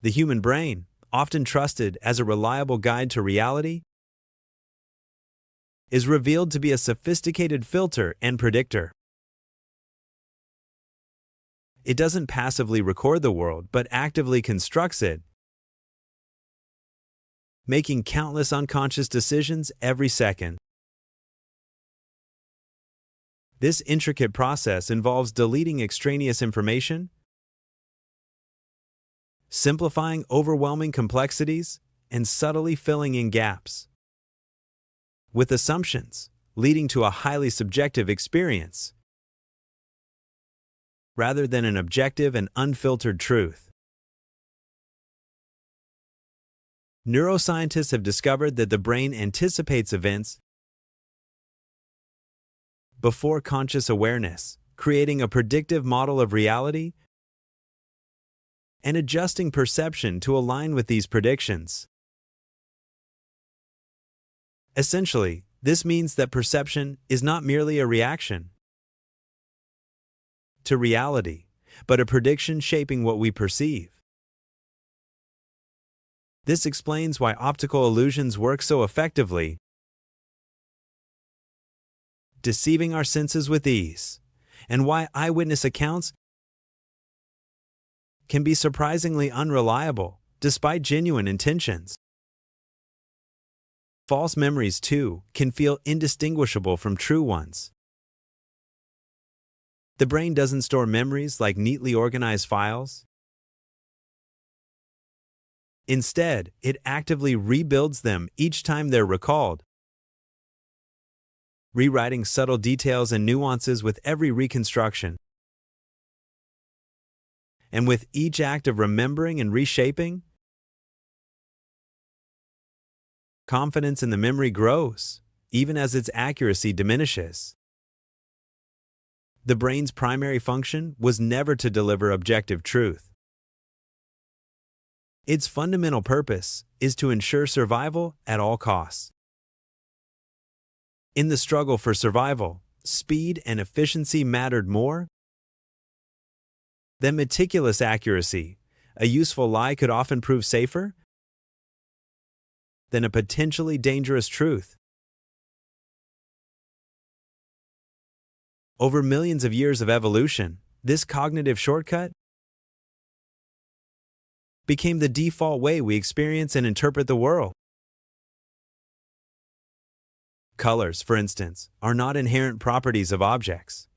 The human brain, often trusted as a reliable guide to reality, is revealed to be a sophisticated filter and predictor. It doesn't passively record the world, but actively constructs it, making countless unconscious decisions every second. This intricate process involves deleting extraneous information, simplifying overwhelming complexities, and subtly filling in gaps with assumptions, leading to a highly subjective experience rather than an objective and unfiltered truth. Neuroscientists have discovered that the brain anticipates events before conscious awareness, creating a predictive model of reality and adjusting perception to align with these predictions. Essentially, this means that perception is not merely a reaction to reality, but a prediction shaping what we perceive. This explains why optical illusions work so effectively, deceiving our senses with ease, and why eyewitness accounts can be surprisingly unreliable, despite genuine intentions. False memories, too, can feel indistinguishable from true ones. The brain doesn't store memories like neatly organized files. Instead, it actively rebuilds them each time they're recalled, rewriting subtle details and nuances with every reconstruction. And with each act of remembering and reshaping, confidence in the memory grows, even as its accuracy diminishes. The brain's primary function was never to deliver objective truth. Its fundamental purpose is to ensure survival at all costs. In the struggle for survival, speed and efficiency mattered more than meticulous accuracy. A useful lie could often prove safer than a potentially dangerous truth. Over millions of years of evolution, this cognitive shortcut became the default way we experience and interpret the world. Colors, for instance, are not inherent properties of objects.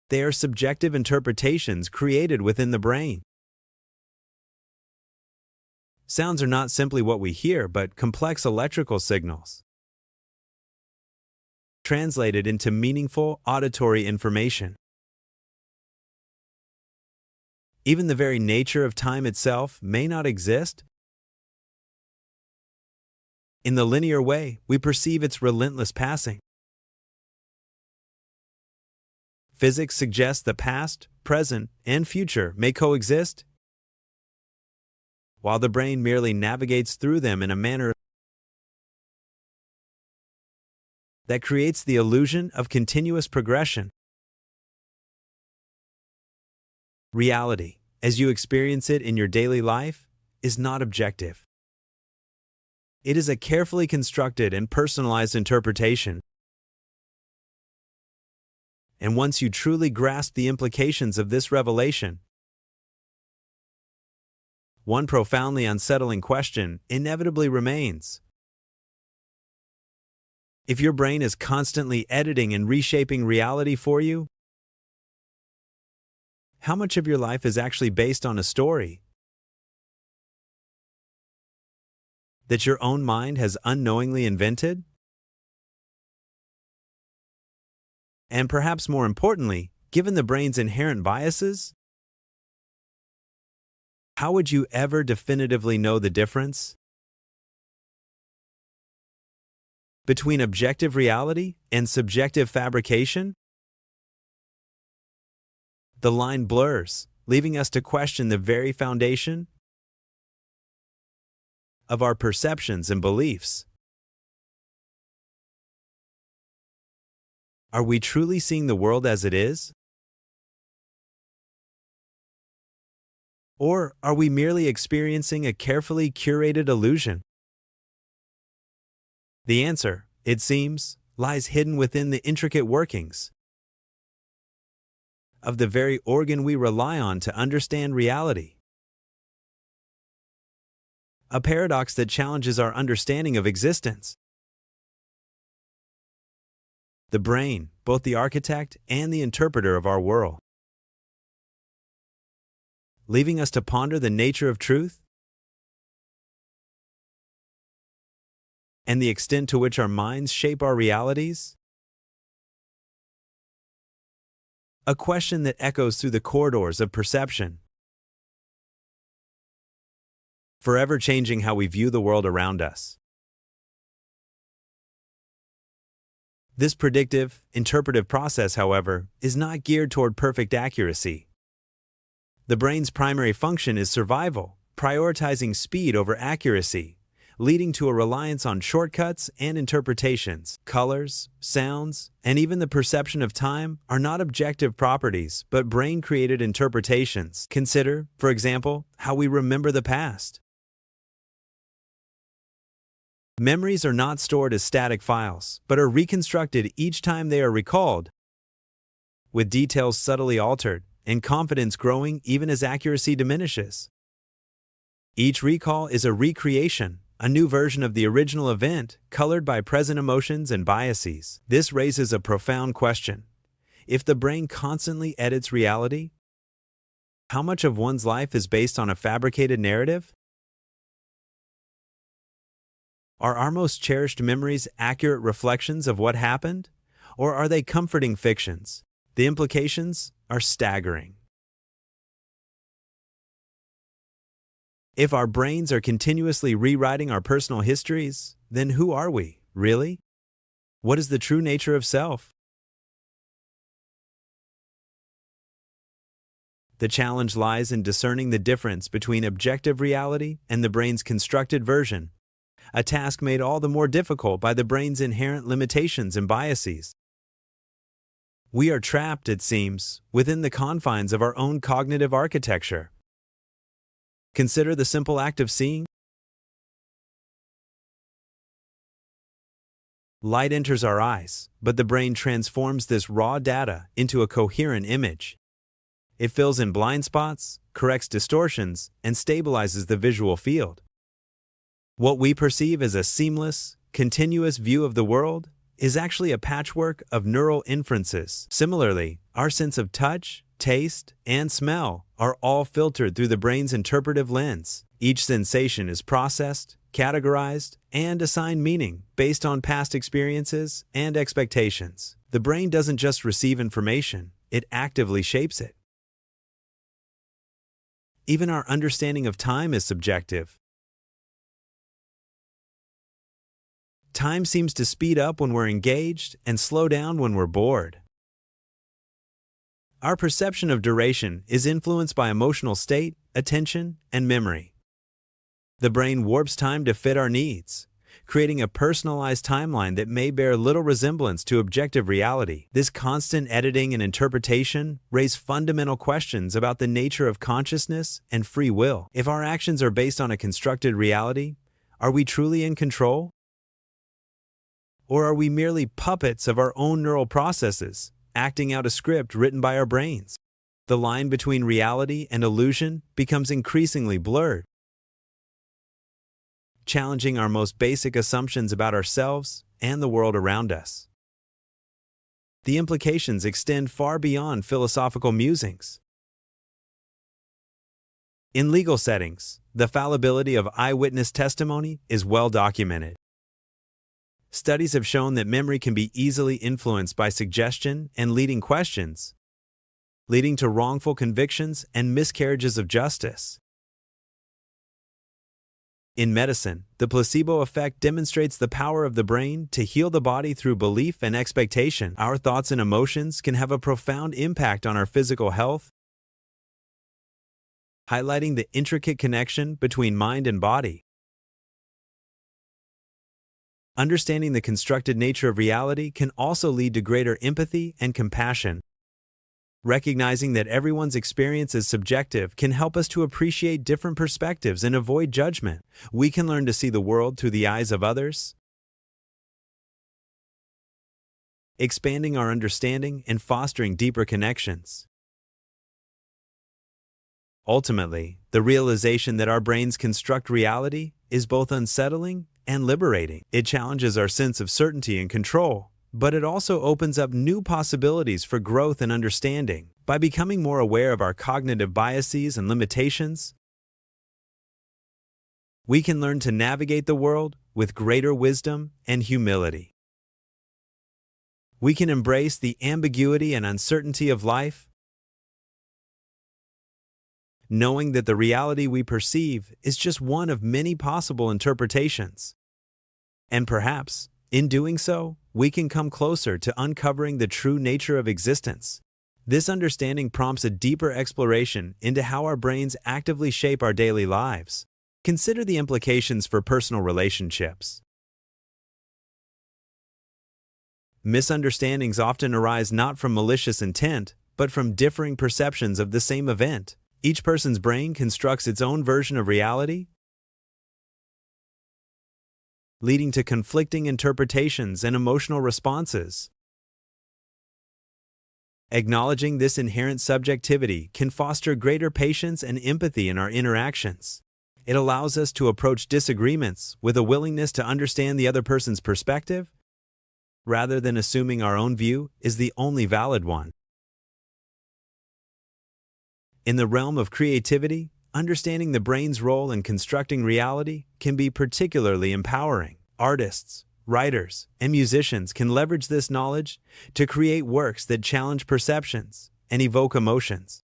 They are subjective interpretations created within the brain. Sounds are not simply what we hear, but complex electrical signals, translated into meaningful auditory information. Even the very nature of time itself may not exist. In the linear way, we perceive its relentless passing. Physics suggests the past, present, and future may coexist, while the brain merely navigates through them in a manner that creates the illusion of continuous progression. Reality, as you experience it in your daily life, is not objective. It is a carefully constructed and personalized interpretation. And once you truly grasp the implications of this revelation, one profoundly unsettling question inevitably remains. If your brain is constantly editing and reshaping reality for you, how much of your life is actually based on a story that your own mind has unknowingly invented? And perhaps more importantly, given the brain's inherent biases, how would you ever definitively know the difference between objective reality and subjective fabrication? The line blurs, leaving us to question the very foundation of our perceptions and beliefs. Are we truly seeing the world as it is? Or are we merely experiencing a carefully curated illusion? The answer, it seems, lies hidden within the intricate workings of the very organ we rely on to understand reality. A paradox that challenges our understanding of existence. The brain, both the architect and the interpreter of our world, leaving us to ponder the nature of truth and the extent to which our minds shape our realities. A question that echoes through the corridors of perception, forever changing how we view the world around us. This predictive, interpretive process, however, is not geared toward perfect accuracy. The brain's primary function is survival, prioritizing speed over accuracy, leading to a reliance on shortcuts and interpretations. Colors, sounds, and even the perception of time are not objective properties, but brain-created interpretations. Consider, for example, how we remember the past. Memories are not stored as static files, but are reconstructed each time they are recalled, with details subtly altered and confidence growing even as accuracy diminishes. Each recall is a recreation, a new version of the original event, colored by present emotions and biases. This raises a profound question. If the brain constantly edits reality, how much of one's life is based on a fabricated narrative? Are our most cherished memories accurate reflections of what happened, or are they comforting fictions? The implications are staggering. If our brains are continuously rewriting our personal histories, then who are we, really? What is the true nature of self? The challenge lies in discerning the difference between objective reality and the brain's constructed version, a task made all the more difficult by the brain's inherent limitations and biases. We are trapped, it seems, within the confines of our own cognitive architecture. Consider the simple act of seeing. Light enters our eyes, but the brain transforms this raw data into a coherent image. It fills in blind spots, corrects distortions, and stabilizes the visual field. What we perceive as a seamless, continuous view of the world is actually a patchwork of neural inferences. Similarly, our sense of touch, taste, and smell are all filtered through the brain's interpretive lens. Each sensation is processed, categorized, and assigned meaning based on past experiences and expectations. The brain doesn't just receive information, it actively shapes it. Even our understanding of time is subjective. Time seems to speed up when we're engaged and slow down when we're bored. Our perception of duration is influenced by emotional state, attention, and memory. The brain warps time to fit our needs, creating a personalized timeline that may bear little resemblance to objective reality. This constant editing and interpretation raise fundamental questions about the nature of consciousness and free will. If our actions are based on a constructed reality, are we truly in control? Or are we merely puppets of our own neural processes, acting out a script written by our brains? The line between reality and illusion becomes increasingly blurred, challenging our most basic assumptions about ourselves and the world around us. The implications extend far beyond philosophical musings. In legal settings, the fallibility of eyewitness testimony is well documented. Studies have shown that memory can be easily influenced by suggestion and leading questions, leading to wrongful convictions and miscarriages of justice. In medicine, the placebo effect demonstrates the power of the brain to heal the body through belief and expectation. Our thoughts and emotions can have a profound impact on our physical health, highlighting the intricate connection between mind and body. Understanding the constructed nature of reality can also lead to greater empathy and compassion. Recognizing that everyone's experience is subjective can help us to appreciate different perspectives and avoid judgment. We can learn to see the world through the eyes of others, expanding our understanding and fostering deeper connections. Ultimately, the realization that our brains construct reality is both unsettling and liberating. It challenges our sense of certainty and control, but it also opens up new possibilities for growth and understanding. By becoming more aware of our cognitive biases and limitations, we can learn to navigate the world with greater wisdom and humility. We can embrace the ambiguity and uncertainty of life, knowing that the reality we perceive is just one of many possible interpretations. And perhaps, in doing so, we can come closer to uncovering the true nature of existence. This understanding prompts a deeper exploration into how our brains actively shape our daily lives. Consider the implications for personal relationships. Misunderstandings often arise not from malicious intent, but from differing perceptions of the same event. Each person's brain constructs its own version of reality, leading to conflicting interpretations and emotional responses. Acknowledging this inherent subjectivity can foster greater patience and empathy in our interactions. It allows us to approach disagreements with a willingness to understand the other person's perspective, rather than assuming our own view is the only valid one. In the realm of creativity, understanding the brain's role in constructing reality can be particularly empowering. Artists, writers, and musicians can leverage this knowledge to create works that challenge perceptions and evoke emotions.